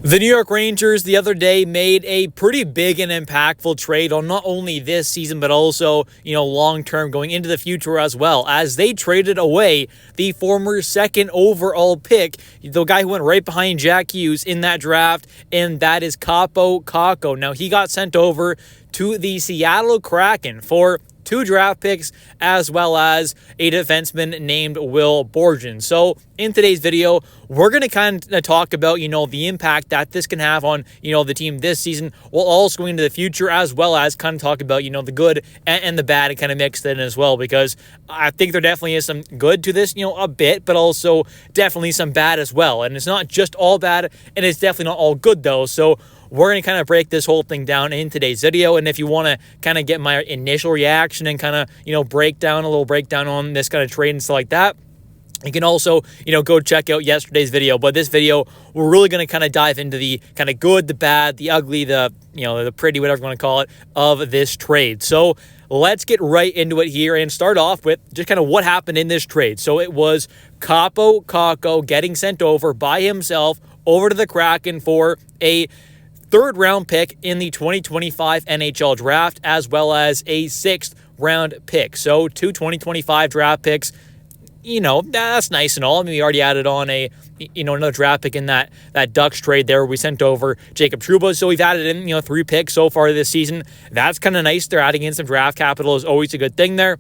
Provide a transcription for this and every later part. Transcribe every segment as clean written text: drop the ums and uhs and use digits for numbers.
The New York Rangers the other day made a pretty big and impactful trade on not only this season, but also, long-term going into the future as well, as they traded away the former second overall pick, the guy who went right behind Jack Hughes in that draft, and that is Kaapo Kakko. Now, he got sent over to the Seattle Kraken for 2 draft picks, as well as a defenseman named Will Borgen. So in today's video, we're going to kind of talk about, the impact that this can have on, the team this season, while also going into the future, as well as kind of talk about, the good and the bad and kind of mix it in as well, because I think there definitely is some good to this, a bit, but also definitely some bad as well. And it's not just all bad, and it's definitely not all good though. So we're going to kind of break this whole thing down in today's video. And if you want to kind of get my initial reaction and kind of, breakdown on this kind of trade and stuff like that, you can also, go check out yesterday's video. But this video, we're really going to kind of dive into the kind of good, the bad, the ugly, the pretty, whatever you want to call it, of this trade. So let's get right into it here and start off with just kind of what happened in this trade. So it was Kaapo Kakko getting sent over by himself over to the Kraken for a 3rd round pick in the 2025 NHL draft, as well as a 6th round pick. So 2 2025 draft picks, that's nice and all. I mean, we already added on another draft pick in that Ducks trade there. We sent over Jacob Trouba. So we've added in, 3 picks so far this season. That's kind of nice. They're adding in some draft capital is always a good thing there.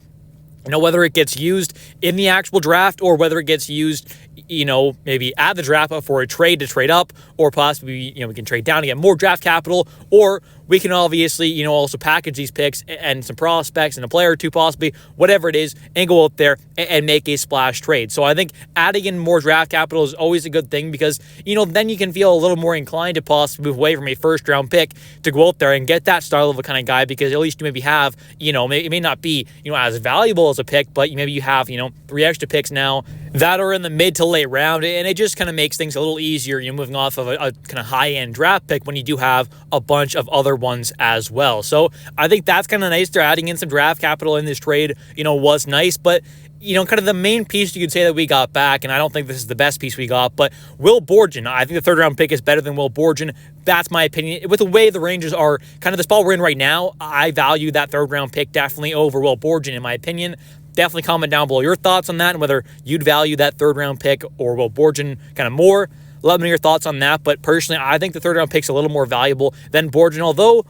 Whether it gets used in the actual draft or whether it gets used, maybe at the draft for a trade to trade up, or possibly, we can trade down to get more draft capital, or we can obviously, also package these picks and some prospects and a player or two possibly, whatever it is, and go out there and make a splash trade. So I think adding in more draft capital is always a good thing because, then you can feel a little more inclined to possibly move away from a 1st round pick to go out there and get that star level kind of guy, because at least you maybe have, it may not be, as valuable as a pick, but maybe you have, 3 extra picks now that are in the mid to late round, and it just kind of makes things a little easier, moving off of a kind of high-end draft pick when you do have a bunch of other ones as well. So I think that's kind of nice. They're adding in some draft capital in this trade, was nice, but kind of the main piece you could say that we got back, and I don't think this is the best piece we got, but Will Borgen. I think the 3rd round pick is better than Will Borgen. That's my opinion. With the way the Rangers are kind of the spot we're in right now, I value that 3rd round pick definitely over Will Borgen, in my opinion. Definitely comment down below your thoughts on that and whether you'd value that 3rd round pick or Will Borgen kind of more. Let me know your thoughts on that. But personally, I think the 3rd round pick's a little more valuable than Borgen, although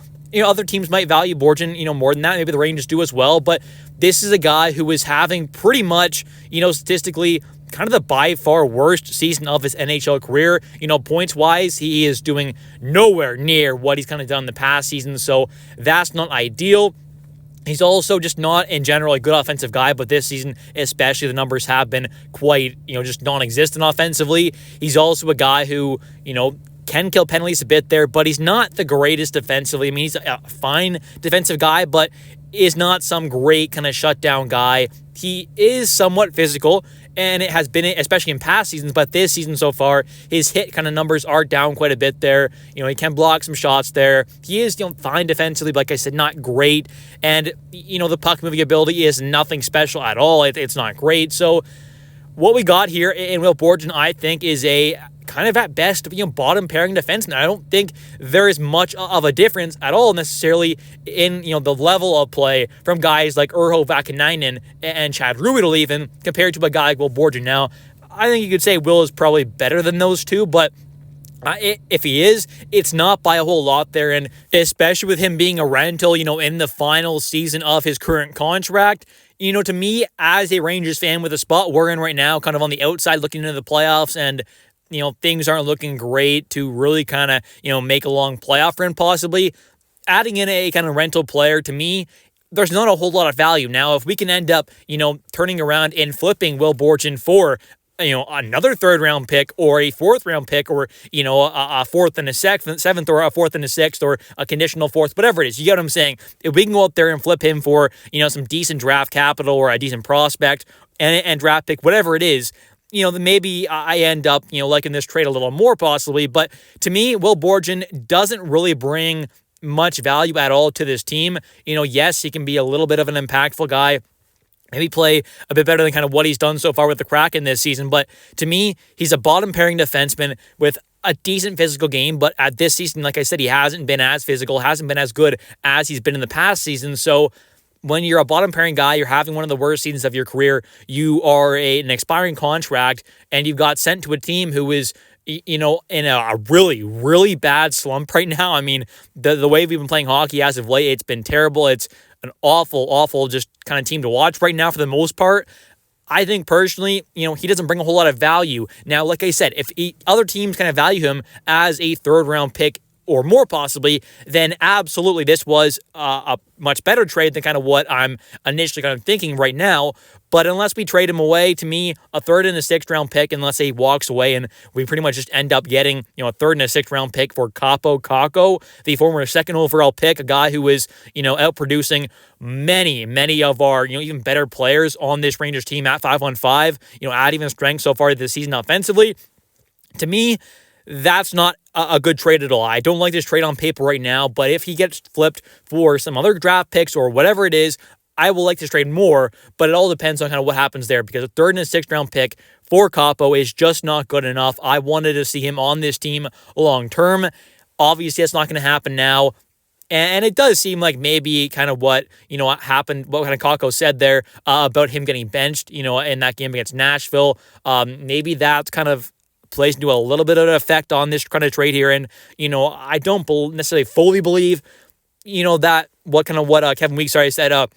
other teams might value Borgen, more than that. Maybe the Rangers do as well. But this is a guy who is having pretty much, statistically, kind of the by far worst season of his NHL career. Points-wise, he is doing nowhere near what he's kind of done in the past season. So that's not ideal. He's also just not, in general, a good offensive guy, but this season, especially, the numbers have been quite, just non-existent offensively. He's also a guy who, can kill penalties a bit there, but he's not the greatest defensively. I mean, he's a fine defensive guy, but is not some great kind of shutdown guy. He is somewhat physical, and it has been, especially in past seasons, but this season so far, his hit kind of numbers are down quite a bit there. He can block some shots there. He is, fine defensively, but like I said, not great. And, the puck moving ability is nothing special at all. It's not great. So what we got here in Will Borgen, I think, is a kind of at best, bottom pairing defenseman. I don't think there is much of a difference at all necessarily in, the level of play from guys like Urho Vakanainen and Chad Ruhwedel even compared to a guy like Will Borgen. Now, I think you could say Will is probably better than those two, but if he is, it's not by a whole lot there, and especially with him being a rental, in the final season of his current contract. To me, as a Rangers fan with the spot we're in right now, kind of on the outside looking into the playoffs, and things aren't looking great to really kind of, make a long playoff run possibly. Adding in a kind of rental player, to me, there's not a whole lot of value. Now, if we can end up, turning around and flipping Will Borgen for, another 3rd round pick or a 4th round pick or, a 4th and a 7th or a 4th and a 6th or a conditional 4th, whatever it is, you get what I'm saying? If we can go out there and flip him for, some decent draft capital or a decent prospect and draft pick, whatever it is, then maybe I end up, liking this trade a little more possibly. But to me, Will Borgen doesn't really bring much value at all to this team. Yes, he can be a little bit of an impactful guy, maybe play a bit better than kind of what he's done so far with the Kraken this season. But to me, he's a bottom pairing defenseman with a decent physical game, but at this season, like I said, he hasn't been as physical, hasn't been as good as he's been in the past season. So when you're a bottom pairing guy, you're having one of the worst seasons of your career, you are an expiring contract, and you've got sent to a team who is, in a really, really bad slump right now. I mean, the way we've been playing hockey as of late, it's been terrible. It's an awful, awful just kind of team to watch right now for the most part. I think personally, he doesn't bring a whole lot of value. Now, like I said, if other teams kind of value him as a third-round pick or more possibly, then absolutely this was a much better trade than kind of what I'm initially kind of thinking right now. But unless we trade him away, to me, a third and a sixth round pick, unless he walks away and we pretty much just end up getting, a third and a sixth round pick for Kaapo Kakko, the former second overall pick, a guy who is, outproducing many of our, even better players on this Rangers team at 5-on-5, adding the strength so far this season offensively. To me, that's not a good trade at all. I don't like this trade on paper right now, but if he gets flipped for some other draft picks or whatever it is, I will like this trade more, but it all depends on kind of what happens there, because a third and a sixth round pick for Kaapo is just not good enough. I wanted to see him on this team long term. Obviously, that's not going to happen now. And it does seem like maybe kind of what happened, what kind of Kakko said there about him getting benched, in that game against Nashville. Maybe that's kind of plays into a little bit of an effect on this kind of trade here. And, I don't necessarily fully believe, that what Kevin Weeks said,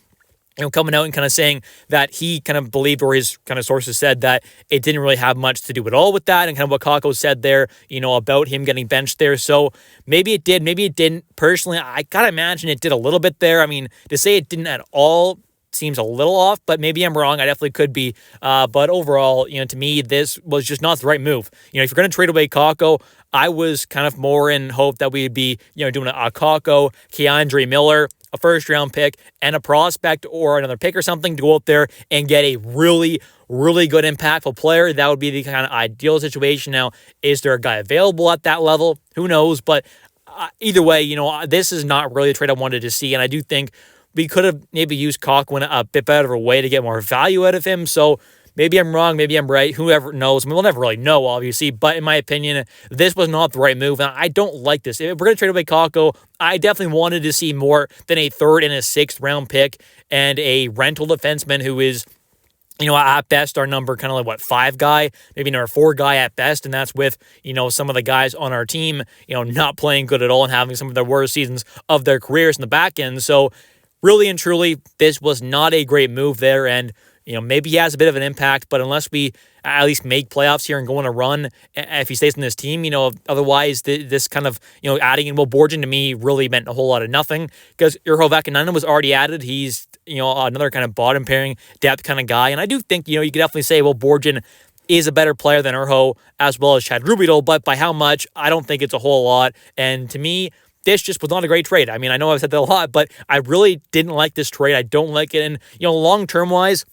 coming out and kind of saying that he kind of believed, or his kind of sources said that it didn't really have much to do at all with that, and kind of what Kakko said there, about him getting benched there. So maybe it did, maybe it didn't. Personally, I gotta imagine it did a little bit there. I mean, to say it didn't at all seems a little off, but maybe I'm wrong. I definitely could be. But overall, to me, this was just not the right move. If you're going to trade away Kakko, I was kind of more in hope that we'd be, doing a Kakko, K'Andre Miller, a first-round pick, and a prospect or another pick or something to go out there and get a really, really good, impactful player. That would be the kind of ideal situation. Now, is there a guy available at that level? Who knows? But either way, this is not really a trade I wanted to see, and I do think we could have maybe used Coquelin a bit better of a way to get more value out of him. So maybe I'm wrong, maybe I'm right. Whoever knows. I mean, we'll never really know, obviously. But in my opinion, this was not the right move. And I don't like this. If we're going to trade away Kakko, I definitely wanted to see more than a third and a sixth round pick and a rental defenseman who is, at best our number kind of like 5 guy, maybe number 4 guy at best. And that's with, some of the guys on our team, not playing good at all and having some of their worst seasons of their careers in the back end. So really and truly, this was not a great move there, and maybe he has a bit of an impact, but unless we at least make playoffs here and go on a run, if he stays in this team, otherwise this kind of, adding in Will Borgen to me really meant a whole lot of nothing, because Urho Vakanainen was already added. He's, another kind of bottom pairing depth kind of guy, and I do think, you could definitely say Will Borgen is a better player than Urho as well as Chad Ruhwedel, but by how much, I don't think it's a whole lot, and to me, this just was not a great trade. I mean, I know I've said that a lot, but I really didn't like this trade. I don't like it. And, long-term wise,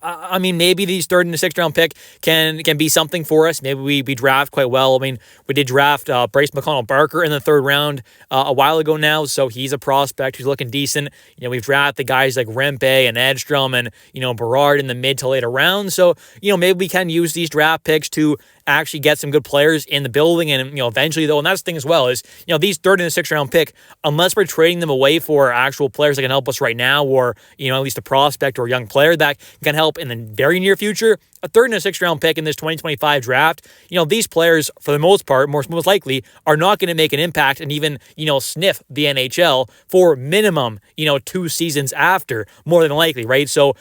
I mean, maybe these third and sixth round pick can be something for us. Maybe we draft quite well. I mean, we did draft Bryce McConnell-Barker in the third round a while ago now, so he's a prospect who's looking decent. We've drafted guys like Rempe and Edstrom and, Berard in the mid to later rounds. So, maybe we can use these draft picks to actually get some good players in the building. And, eventually, though, and that's the thing as well, is, these third and sixth round pick, unless we're trading them away for actual players that can help us right now, or, at least a prospect or a young player that can help in the very near future, a third and a sixth round pick in this 2025 draft, these players, for the most part, most likely, are not going to make an impact and even, sniff the NHL for minimum, 2 seasons after, more than likely, right? So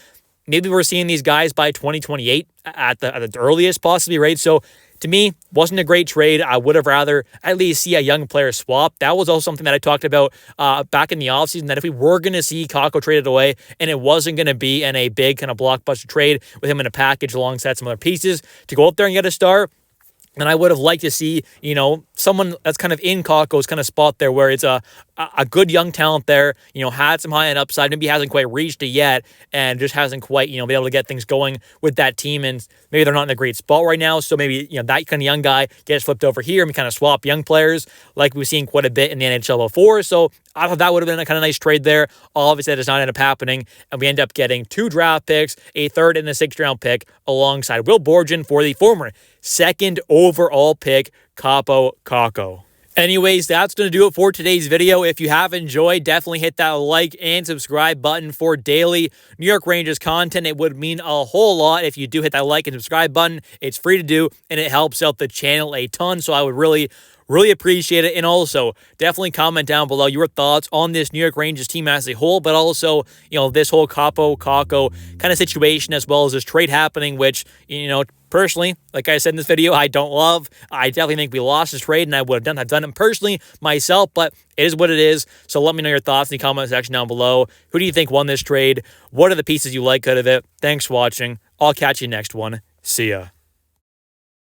maybe we're seeing these guys by 2028 at the earliest, possibly, right? So to me, wasn't a great trade. I would have rather at least see a young player swap. That was also something that I talked about back in the offseason, that if we were going to see Kakko traded away and it wasn't going to be in a big kind of blockbuster trade with him in a package alongside some other pieces to go out there and get a star, and I would have liked to see, someone that's kind of in Kakko's kind of spot there, where it's a good young talent there, had some high-end upside, maybe hasn't quite reached it yet, and just hasn't quite, been able to get things going with that team, and maybe they're not in a great spot right now, so maybe, that kind of young guy gets flipped over here and we kind of swap young players, like we've seen quite a bit in the NHL before. So I thought that would have been a kind of nice trade there. Obviously, that does not end up happening, and we end up getting 2 draft picks, a third and a sixth round pick, alongside Will Borgen for the former second overall pick, Kaapo Kakko. Anyways, that's going to do it for today's video. If you have enjoyed, definitely hit that like and subscribe button for daily New York Rangers content. It would mean a whole lot if you do hit that like and subscribe button. It's free to do, and it helps out the channel a ton, so I would really appreciate it. And also, definitely comment down below your thoughts on this New York Rangers team as a whole, but also, this whole Kaapo Kakko kind of situation, as well as this trade happening, which, personally, like I said in this video, I don't love. I definitely think we lost this trade, and I would have done it personally myself, but it is what it is. So let me know your thoughts in the comment section down below. Who do you think won this trade? What are the pieces you like out of it? Thanks for watching. I'll catch you next one. See ya.